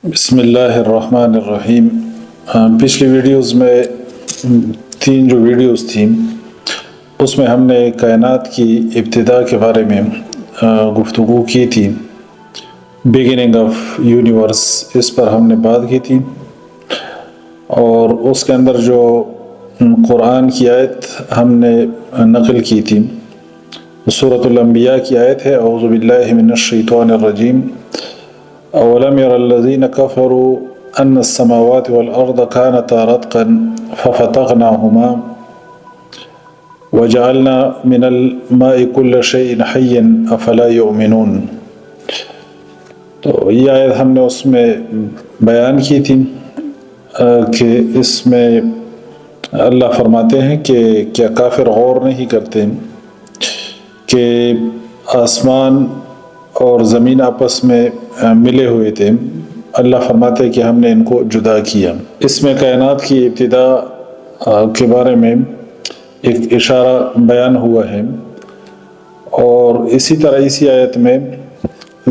بسم اللہ الرحمن الرحیم۔ پچھلی ویڈیوز میں 3 جو ویڈیوز تھیں اس میں ہم نے کائنات کی ابتدا کے بارے میں گفتگو کی تھی، بگننگ آف یونیورس، اس پر ہم نے بات کی تھی، اور اس کے اندر جو قرآن کی آیت ہم نے نقل کی تھی سورۃ الانبیاء کی آیت ہے، اعوذ باللہ من الشیطان الرجیم، اولم ير الذين كفروا ان السماوات والارض كانتا رتقا ففتقناهما وجعلنا من الماء كل شيء حي افلا يؤمنون۔ تو یہ آیت ہم نے اس میں بیان کی تھی کہ اس میں اللہ فرماتے ہیں کہ کیا کافر غور نہیں کرتے کہ آسمان اور زمین آپس میں ملے ہوئے تھے، اللہ فرماتے کہ ہم نے ان کو جدا کیا۔ اس میں کائنات کی ابتدا کے بارے میں ایک اشارہ بیان ہوا ہے، اور اسی طرح اسی آیت میں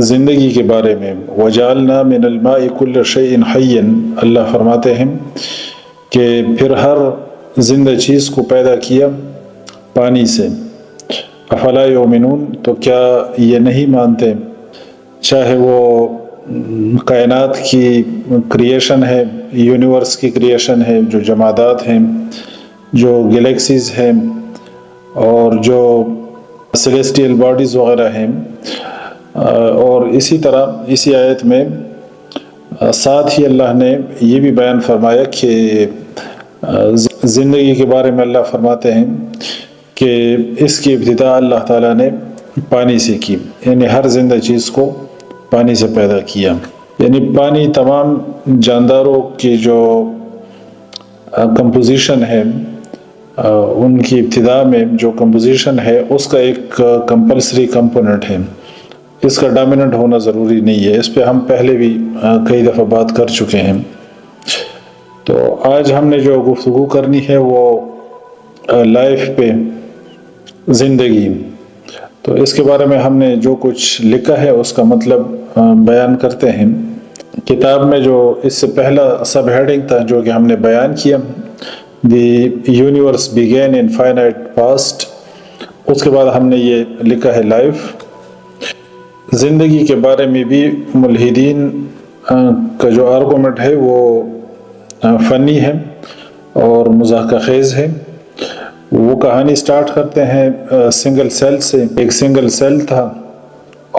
زندگی کے بارے میں وَجَعَلْنَا مِنَ الْمَاءِ كُلَّ شَيْءٍ حَيٍّ، اللہ فرماتے ہیں کہ پھر ہر زندہ چیز کو پیدا کیا پانی سے، افلا یؤمنون، تو کیا یہ نہیں مانتے، چاہے وہ کائنات کی کریشن ہے، یونیورس کی کریشن ہے، جو جمادات ہیں، جو گلیکسیز ہیں، اور جو سیلیسٹیل باڈیز وغیرہ ہیں، اور اسی طرح اسی آیت میں ساتھ ہی اللہ نے یہ بھی بیان فرمایا کہ زندگی کے بارے میں اللہ فرماتے ہیں کہ اس کی ابتدا اللہ تعالیٰ نے پانی سے کی، یعنی ہر زندہ چیز کو پانی سے پیدا کیا، یعنی پانی تمام جانداروں کی جو کمپوزیشن ہے، ان کی ابتدا میں جو کمپوزیشن ہے اس کا ایک کمپلسری کمپوننٹ ہے، اس کا ڈومیننٹ ہونا ضروری نہیں ہے، اس پہ ہم پہلے بھی کئی دفعہ بات کر چکے ہیں۔ تو آج ہم نے جو گفتگو کرنی ہے وہ لائف پہ، زندگی، تو اس کے بارے میں ہم نے جو کچھ لکھا ہے اس کا مطلب بیان کرتے ہیں۔ کتاب میں جو اس سے پہلا سب ہیڈنگ تھا جو کہ ہم نے بیان کیا، the universe begin in finite past, اس کے بعد ہم نے یہ لکھا ہے لائف۔ زندگی کے بارے میں بھی ملحدین کا جو آرگومنٹ ہے وہ فنی ہے اور مضحکہ خیز ہے۔ وہ کہانی سٹارٹ کرتے ہیں سنگل سیل سے، ایک سنگل سیل تھا،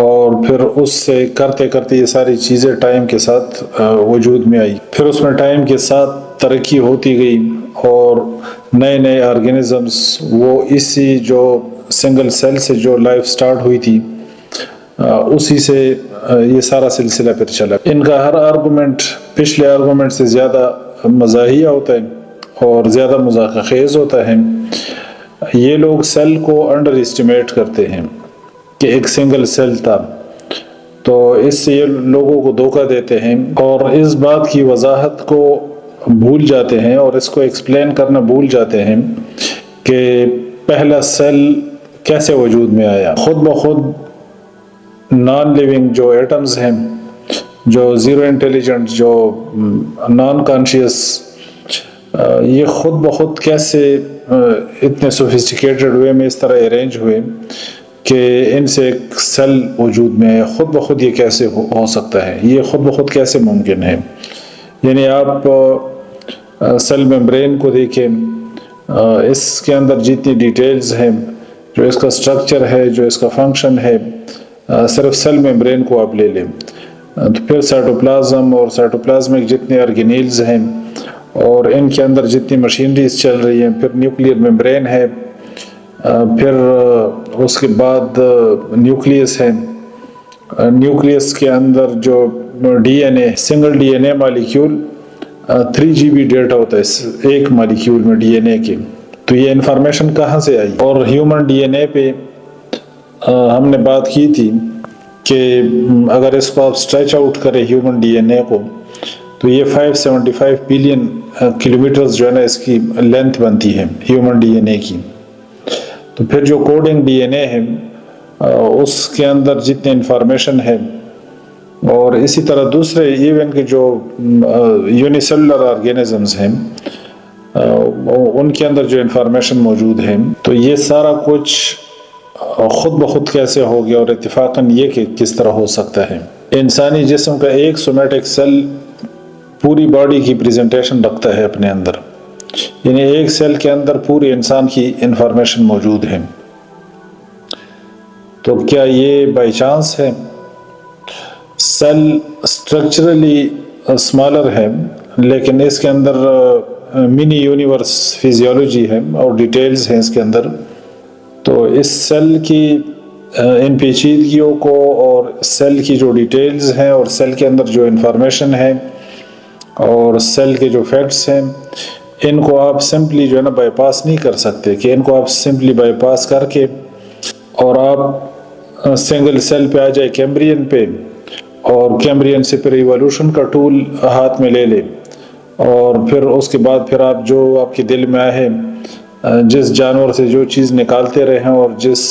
اور پھر اس سے کرتے کرتے یہ ساری چیزیں ٹائم کے ساتھ وجود میں آئی، پھر اس میں ٹائم کے ساتھ ترقی ہوتی گئی، اور نئے نئے آرگینزمز، وہ اسی جو سنگل سیل سے جو لائف سٹارٹ ہوئی تھی اسی سے یہ سارا سلسلہ پھر چلا۔ ان کا ہر آرگومنٹ پچھلے آرگومنٹ سے زیادہ مزاحیہ ہوتا ہے اور زیادہ مضحکہ خیز ہوتا ہے۔ یہ لوگ سیل کو انڈر اسٹیمیٹ کرتے ہیں کہ ایک سنگل سیل تھا، تو اس سے یہ لوگوں کو دھوکہ دیتے ہیں اور اس بات کی وضاحت کو بھول جاتے ہیں اور اس کو ایکسپلین کرنا بھول جاتے ہیں کہ پہلا سیل کیسے وجود میں آیا۔ خود بخود نان لیونگ جو ایٹمز ہیں، جو زیرو انٹیلیجنٹ، جو نان کانشیس، یہ خود بخود کیسے اتنے سوفسٹیکیٹڈ وے میں اس طرح ارینج ہوئے کہ ان سے ایک سیل وجود میں ہے، خود بخود یہ کیسے ہو سکتا ہے، یہ خود بخود کیسے ممکن ہے۔ یعنی آپ سیل میمبرین کو دیکھیں، اس کے اندر جتنی ڈیٹیلز ہیں، جو اس کا سٹرکچر ہے، جو اس کا فنکشن ہے، صرف سیل میمبرین کو آپ لے لیں، تو پھر سائٹوپلازم اور سائٹوپلازمک جتنے آرگینیلز ہیں اور ان کے اندر جتنی مشینریز چل رہی ہیں، پھر نیوکلیئر میمبرین ہے، پھر اس کے بعد نیوکلیس ہے، نیوکلیس کے اندر جو ڈی این اے، سنگل ڈی این اے مالیکیول 3 GB ڈیٹا ہوتا ہے ایک مالیکیول میں ڈی این اے کے، تو یہ انفارمیشن کہاں سے آئی؟ اور ہیومن ڈی این اے پہ ہم نے بات کی تھی کہ اگر اس کو آپ اسٹریچ آؤٹ کریں ہیومن ڈی این اے کو، تو یہ 575 بلین کلومیٹرز جو ہے نا اس کی لینتھ بنتی ہے ہیومن ڈی این اے کی۔ تو پھر جو کوڈنگ ڈی این اے ہے اس کے اندر جتنی انفارمیشن ہے اور اسی طرح دوسرے ایون کے جو یونیسیلولر آرگینزمز ہیں ان کے اندر جو انفارمیشن موجود ہے، تو یہ سارا کچھ خود بخود کیسے ہو گیا، اور اتفاقاً یہ کہ کس طرح ہو سکتا ہے۔ انسانی جسم کا ایک سومیٹک سیل پوری باڈی کی پریزنٹیشن رکھتا ہے اپنے اندر، یعنی ایک سیل کے اندر پورے انسان کی انفارمیشن موجود ہے۔ تو کیا یہ بائی چانس ہے؟ سیل اسٹرکچرلی اسمالر ہے، لیکن اس کے اندر منی یونیورس فزیولوجی ہے اور ڈیٹیلز ہیں اس کے اندر۔ تو اس سیل کی ان پیچیدگیوں کو اور سیل کی جو ڈیٹیلز ہیں اور سیل کے اندر جو انفارمیشن ہے اور سیل کے جو فیکٹس ہیں، ان کو آپ سمپلی جو ہے نا بائی پاس نہیں کر سکتے، کہ ان کو آپ سمپلی بائی پاس کر کے اور آپ سنگل سیل پہ آ جائے کیمبرین پہ، اور کیمبرین سے پھر ایوولوشن کا ٹول ہاتھ میں لے لے، اور پھر اس کے بعد پھر آپ جو آپ کے دل میں آئے جس جانور سے جو چیز نکالتے رہیں اور جس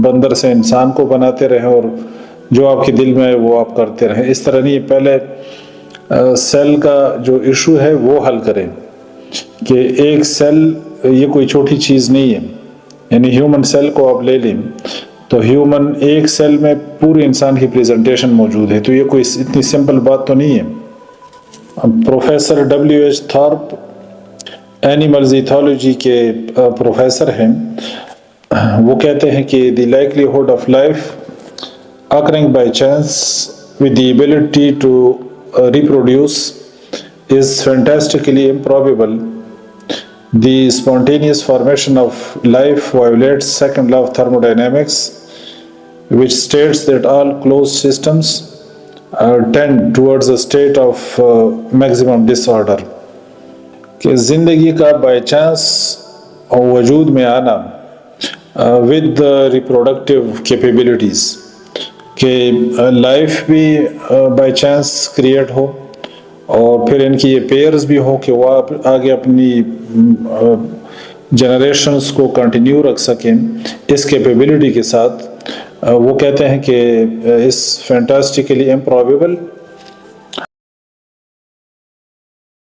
بندر سے انسان کو بناتے رہیں اور جو آپ کے دل میں آئے وہ آپ کرتے رہیں۔ اس طرح نہیں، پہلے سیل کا جو ایشو ہے وہ حل کریں، کہ ایک سیل یہ کوئی چھوٹی چیز نہیں ہے۔ یعنی ہیومن سیل کو آپ لے لیں تو ہیومن ایک سیل میں پورے انسان کی پریزنٹیشن موجود ہے، تو یہ کوئی اتنی سمپل بات تو نہیں ہے۔ Professor W.H. Thorpe animals ethology کے پروفیسر ہیں، وہ کہتے ہیں کہ the likelihood of life occurring by chance with the ability to reproduce is fantastically improbable. The spontaneous formation of life violates second law of thermodynamics, which states that all closed systems tend towards a state of maximum disorder. کہ زندگی کا by chance وجود میں آنا with reproductive capabilities، کہ life بھی by chance create ہو اور پھر ان کی یہ پیئرز بھی ہو کہ وہ آگے اپنی جنریشنز کو کنٹینیو رکھ سکیں اس کیپیبلٹی کے ساتھ۔ وہ کہتے ہیں کہ اس فینٹاسٹیکلی امپروبیبل